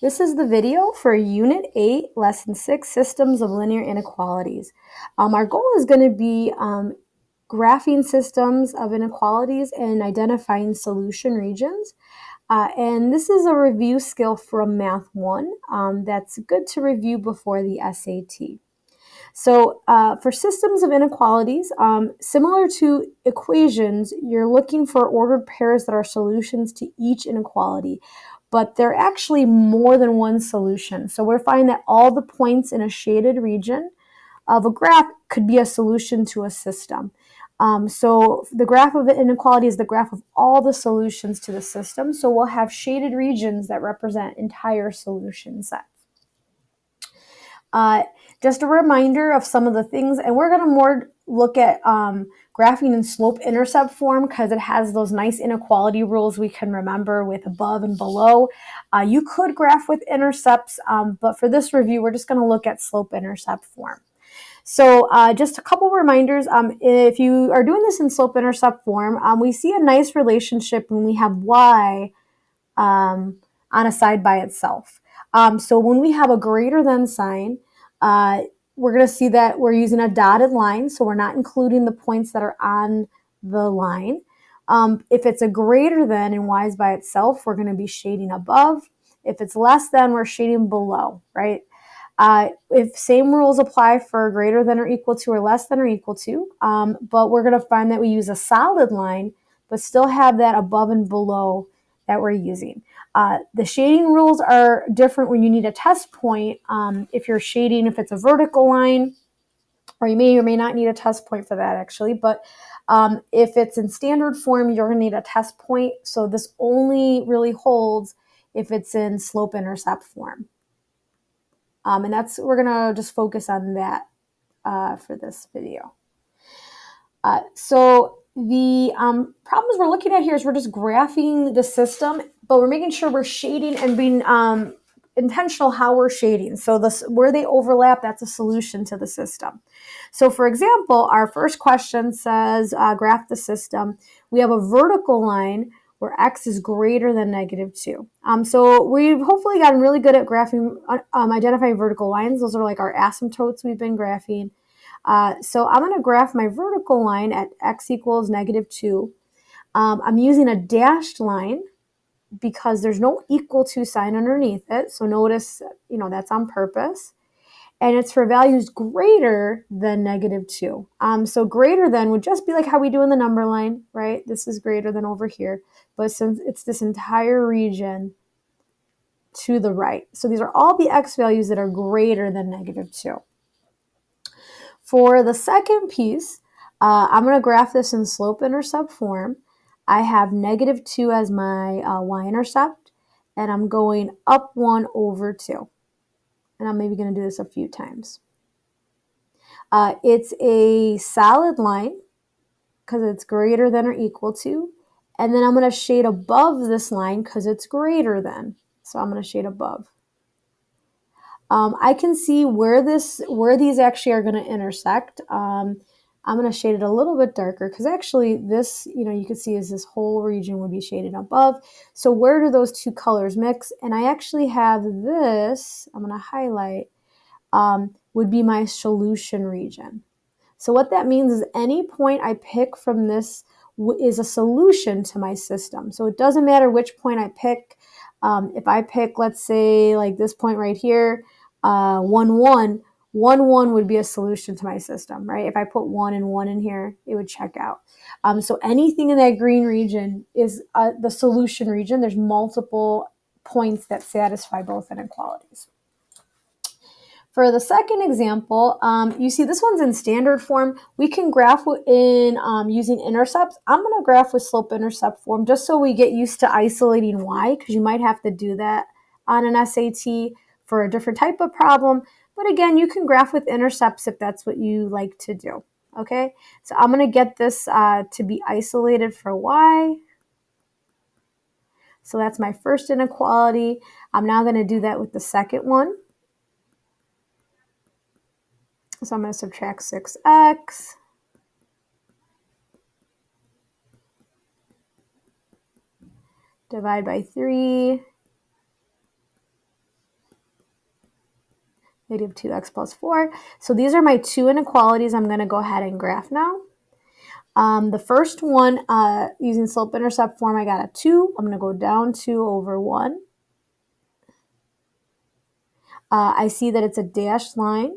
This is the video for Unit 8, Lesson 6, Systems of Linear Inequalities. Our goal is going to be graphing systems of inequalities and identifying solution regions. And this is a review skill from Math 1 that's good to review before the SAT. So for systems of inequalities, similar to equations, you're looking for ordered pairs that are solutions to each inequality, but they're actually more than one solution. So we're finding that all the points in a shaded region of a graph could be a solution to a system. So the graph of inequality is the graph of all the solutions to the system. So we'll have shaded regions that represent entire solution sets. Just a reminder of some of the things, and we're going to more look at graphing in slope-intercept form because it has those nice inequality rules we can remember with above and below. You could graph with intercepts, but for this review, we're just going to look at slope-intercept form. So just a couple reminders, if you are doing this in slope-intercept form, we see a nice relationship when we have y on a side by itself. So when we have a greater than sign, we're going to see that we're using a dotted line, so we're not including the points that are on the line. If it's a greater than and y is by itself, we're going to be shading above. If it's less than, we're shading below, right? If same rules apply for greater than or equal to or less than or equal to, but we're going to find that we use a solid line, but still have that above and below that we're using. The shading rules are different when you need a test point. If you're shading, if it's a vertical line, or you may or may not need a test point for that actually, but if it's in standard form, you're going to need a test point. So this only really holds if it's in slope-intercept form. And we're going to just focus on that for this video. So the problems we're looking at here is we're just graphing the system, but we're making sure we're shading and being intentional how we're shading. So where they overlap, that's a solution to the system. So for example, our first question says graph the system. We have a vertical line where x is greater than -2. So we've hopefully gotten really good at graphing, identifying vertical lines. Those are like our asymptotes we've been graphing. So I'm going to graph my vertical line at x equals -2. I'm using a dashed line because there's no equal to sign underneath it. So notice, that's on purpose. And it's for values greater than -2. So greater than would just be like how we do in the number line, right? This is greater than over here. But since it's this entire region to the right. So these are all the x values that are greater than -2. For the second piece, I'm going to graph this in slope-intercept form. I have -2 as my y-intercept, and I'm going up 1 over 2. And I'm maybe going to do this a few times. It's a solid line because it's greater than or equal to. And then I'm going to shade above this line because it's greater than. So I'm going to shade above. I can see where these actually are going to intersect. I'm going to shade it a little bit darker because actually this, you can see is this whole region would be shaded above. So where do those two colors mix? And I actually have this, I'm going to highlight, would be my solution region. So what that means is any point I pick from this is a solution to my system. So it doesn't matter which point I pick. If I pick, let's say, like this point right here, 1, 1, 1, 1 would be a solution to my system, right? If I put 1 and 1 in here, it would check out. So anything in that green region is the solution region. There's multiple points that satisfy both inequalities. For the second example, you see this one's in standard form. We can graph in using intercepts. I'm going to graph with slope-intercept form just so we get used to isolating y, because you might have to do that on an SAT for a different type of problem. But again, you can graph with intercepts if that's what you like to do. Okay, so I'm going to get this to be isolated for y. So that's my first inequality. I'm now going to do that with the second one. So I'm going to subtract 6x. Divide by 3. negative 2x plus 4. So these are my two inequalities I'm going to go ahead and graph now. The first one, using slope-intercept form, I got a 2. I'm going to go down 2 over 1. I see that it's a dashed line.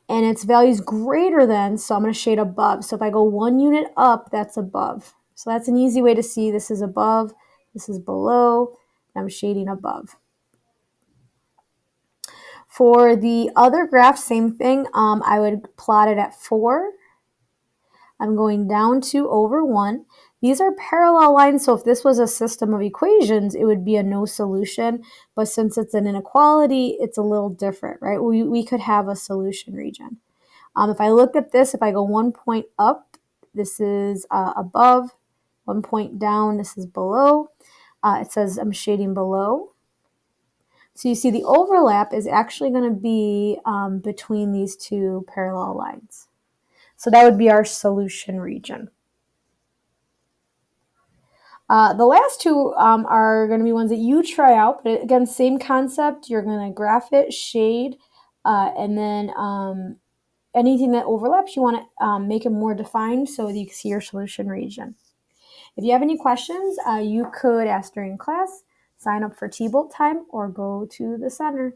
And its value is greater than, so I'm going to shade above. So if I go 1 unit up, that's above. So that's an easy way to see this is above, this is below, and I'm shading above. For the other graph, same thing. I would plot it at 4. I'm going down 2 over 1. These are parallel lines, so if this was a system of equations, it would be a no solution. But since it's an inequality, it's a little different, right? We could have a solution region. If I look at this, if I go 1 point up, this is above. 1 point down, this is below. It says I'm shading below. So you see the overlap is actually going to be between these two parallel lines. So that would be our solution region. The last two are going to be ones that you try out, but again, same concept. You're going to graph it, shade, and then anything that overlaps, you want to make it more defined so that you can see your solution region. If you have any questions, you could ask during class, sign up for T-Bolt time, or go to the center.